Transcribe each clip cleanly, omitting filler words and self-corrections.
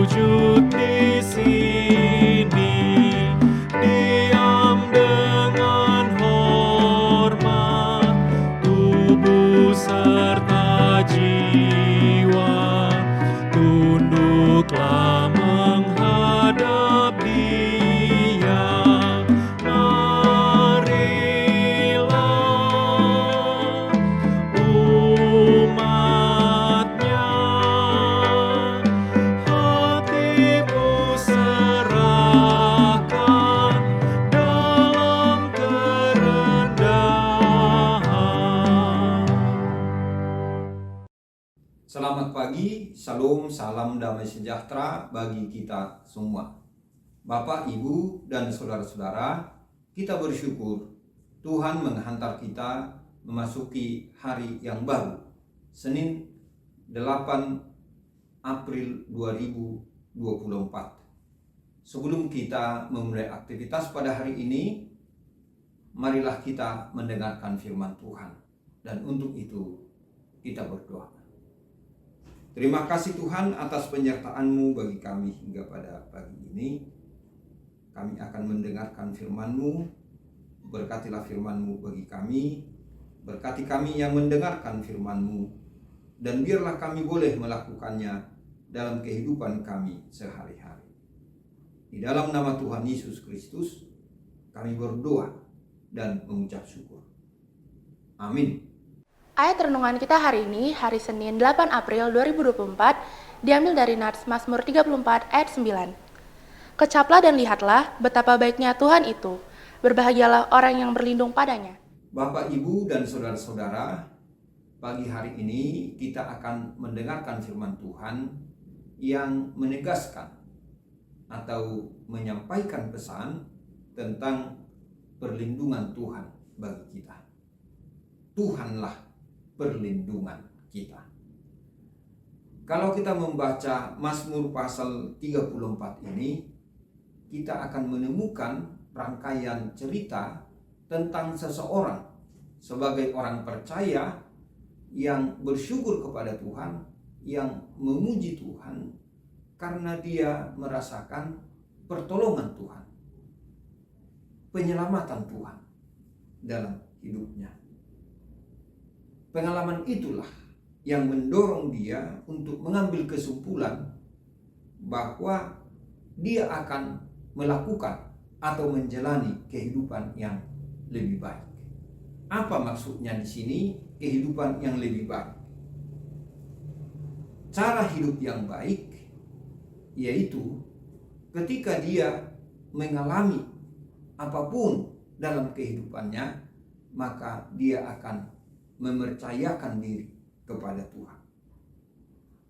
sujud di sini, diam dengan hormat, tubuh serta jiwa, tunduklah menghadap Dia. Marilah umatnya, hatimu serahkan dalam kerendahan. Selamat pagi, salam damai sejahtera bagi kita semua. Bapak, Ibu, dan saudara-saudara, kita bersyukur Tuhan menghantar kita memasuki hari yang baru, Senin 8 April 2024. Sebelum kita memulai aktivitas pada hari ini, marilah kita mendengarkan firman Tuhan. Dan untuk itu kita berdoa. Terima kasih Tuhan atas penyertaan-Mu bagi kami hingga pada pagi ini. Kami akan mendengarkan firman-Mu. Berkatilah firman-Mu bagi kami. Berkati kami yang mendengarkan firman-Mu. Dan biarlah kami boleh melakukannya dalam kehidupan kami sehari-hari. Di dalam nama Tuhan Yesus Kristus, kami berdoa dan mengucap syukur. Amin. Ayat renungan kita hari ini, hari Senin 8 April 2024, diambil dari Nats Mazmur 34 ayat 9. Kecaplah dan lihatlah betapa baiknya Tuhan itu. Berbahagialah orang yang berlindung padanya. Bapak, Ibu, dan saudara-saudara, pagi hari ini kita akan mendengarkan firman Tuhan yang menegaskan atau menyampaikan pesan tentang perlindungan Tuhan bagi kita. Tuhanlah perlindungan kita. Kalau kita membaca Mazmur pasal 34 ini, kita akan menemukan rangkaian cerita tentang seseorang sebagai orang percaya yang bersyukur kepada Tuhan, yang memuji Tuhan karena dia merasakan pertolongan Tuhan, penyelamatan Tuhan dalam hidupnya. Pengalaman itulah yang mendorong dia untuk mengambil kesimpulan bahwa dia akan melakukan atau menjalani kehidupan yang lebih baik. Apa maksudnya di sini kehidupan yang lebih baik? Cara hidup yang baik yaitu ketika dia mengalami apapun dalam kehidupannya, maka dia akan mempercayakan diri kepada Tuhan.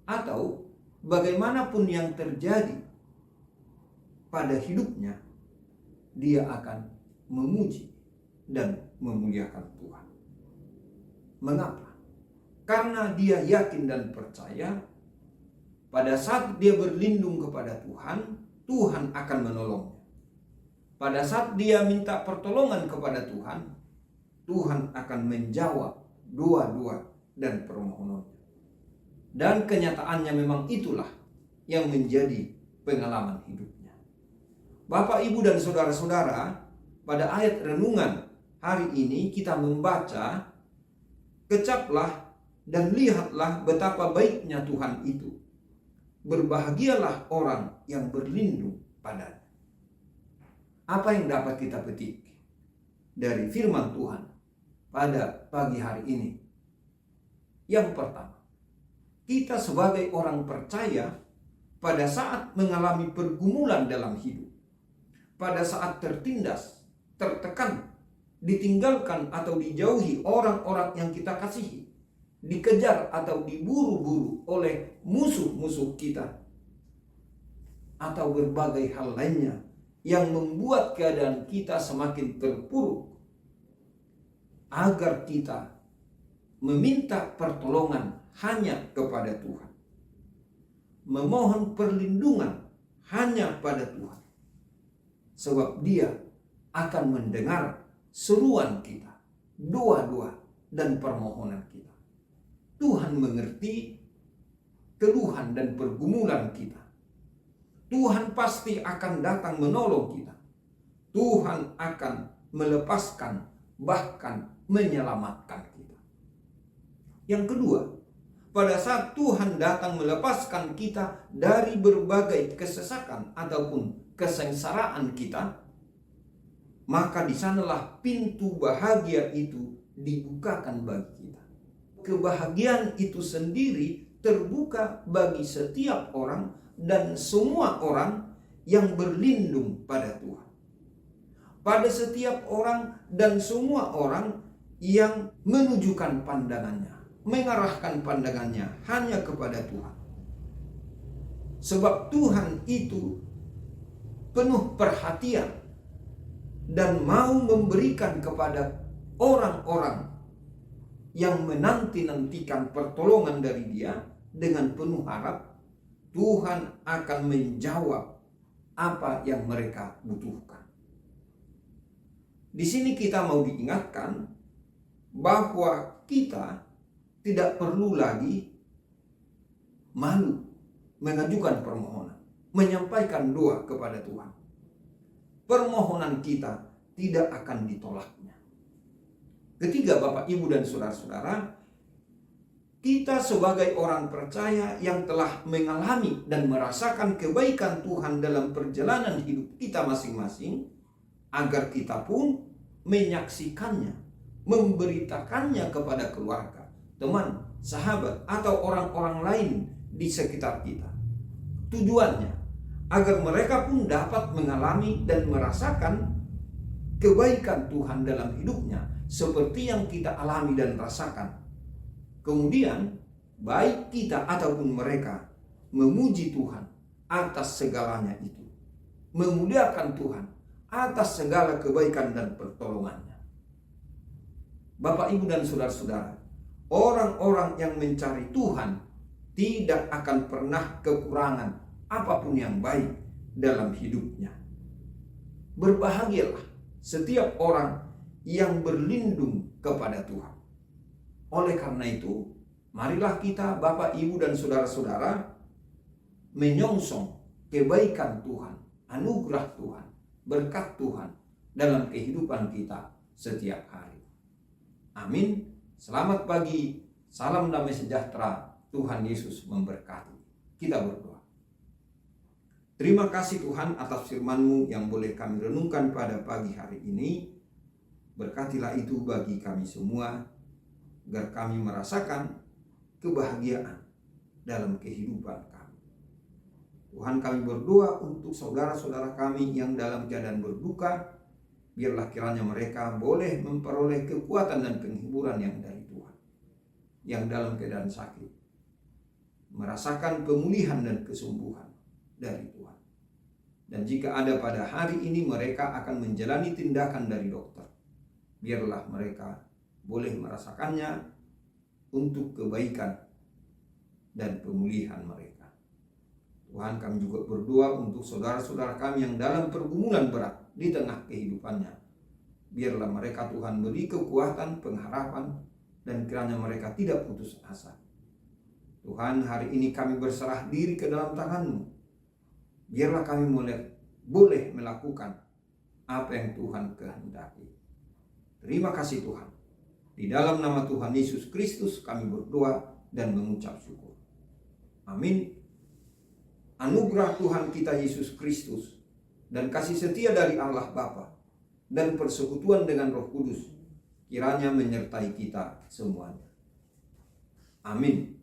Atau bagaimanapun yang terjadi pada hidupnya, dia akan memuji dan memuliakan Tuhan. Mengapa? Karena dia yakin dan percaya pada saat dia berlindung kepada Tuhan, Tuhan akan menolongnya. Pada saat dia minta pertolongan kepada Tuhan, Tuhan akan menjawab doa-doa dan permohonannya. Dan kenyataannya memang itulah yang menjadi pengalaman hidupnya. Bapak, Ibu, dan saudara-saudara, pada ayat renungan hari ini kita membaca, kecaplah dan lihatlah betapa baiknya Tuhan itu. Berbahagialah orang yang berlindung padanya. Apa yang dapat kita petik dari firman Tuhan pada pagi hari ini? Yang pertama, kita sebagai orang percaya pada saat mengalami pergumulan dalam hidup, pada saat tertindas, tertekan, ditinggalkan atau dijauhi orang-orang yang kita kasihi, dikejar atau diburu-buru oleh musuh-musuh kita, atau berbagai hal lainnya yang membuat keadaan kita semakin terpuruk, agar kita meminta pertolongan hanya kepada Tuhan, memohon perlindungan hanya pada Tuhan, sebab Dia akan mendengar seruan kita, doa-doa dan permohonan kita. Tuhan mengerti keluhan dan pergumulan kita. Tuhan pasti akan datang menolong kita. Tuhan akan melepaskan, bahkan menyelamatkan kita. Yang kedua, pada saat Tuhan datang melepaskan kita dari berbagai kesesakan ataupun kesengsaraan kita, maka di sanalah pintu bahagia itu dibukakan bagi kita. Kebahagiaan itu sendiri terbuka bagi setiap orang dan semua orang yang berlindung pada Tuhan. Pada setiap orang dan semua orang yang menunjukkan pandangannya, mengarahkan pandangannya hanya kepada Tuhan. Sebab Tuhan itu penuh perhatian dan mau memberikan kepada orang-orang yang menanti-nantikan pertolongan dari Dia dengan penuh harap Tuhan akan menjawab apa yang mereka butuhkan. Di sini kita mau diingatkan bahwa kita tidak perlu lagi malu mengajukan permohonan, menyampaikan doa kepada Tuhan. Permohonan kita tidak akan ditolaknya. Ketiga, Bapak, Ibu, dan saudara-saudara, kita sebagai orang percaya yang telah mengalami dan merasakan kebaikan Tuhan dalam perjalanan hidup kita masing-masing, agar kita pun menyaksikannya, memberitakannya kepada keluarga, teman, sahabat, atau orang-orang lain di sekitar kita. Tujuannya agar mereka pun dapat mengalami dan merasakan kebaikan Tuhan dalam hidupnya seperti yang kita alami dan rasakan. Kemudian baik kita ataupun mereka memuji Tuhan atas segalanya itu, memuliakan Tuhan atas segala kebaikan dan pertolongannya. Bapak, Ibu, dan saudara-saudara, orang-orang yang mencari Tuhan tidak akan pernah kekurangan apapun yang baik dalam hidupnya. Berbahagialah setiap orang yang berlindung kepada Tuhan. Oleh karena itu, marilah kita, Bapak, Ibu, dan saudara-saudara, menyongsong kebaikan Tuhan, anugerah Tuhan, berkat Tuhan dalam kehidupan kita setiap hari. Amin. Selamat pagi, salam damai sejahtera, Tuhan Yesus memberkati. Kita berdoa. Terima kasih Tuhan atas firman-Mu yang boleh kami renungkan pada pagi hari ini. Berkatilah itu bagi kami semua, agar kami merasakan kebahagiaan dalam kehidupan kami. Tuhan, kami berdoa untuk saudara-saudara kami yang dalam keadaan berduka. Biarlah kiranya mereka boleh memperoleh kekuatan dan penghiburan yang dari Tuhan. Yang dalam keadaan sakit merasakan pemulihan dan kesembuhan dari Tuhan. Dan jika ada pada hari ini mereka akan menjalani tindakan dari dokter, biarlah mereka boleh merasakannya untuk kebaikan dan pemulihan mereka. Tuhan, kami juga berdoa untuk saudara-saudara kami yang dalam pergumulan berat di tengah kehidupannya. Biarlah mereka, Tuhan, beri kekuatan, pengharapan, dan kiranya mereka tidak putus asa. Tuhan, hari ini kami berserah diri ke dalam tangan-Mu. Biarlah kami boleh melakukan apa yang Tuhan kehendaki. Terima kasih Tuhan. Di dalam nama Tuhan Yesus Kristus kami berdoa dan mengucap syukur. Amin. Anugerah Tuhan kita Yesus Kristus dan kasih setia dari Allah Bapa dan persekutuan dengan Roh Kudus kiranya menyertai kita semuanya. Amin.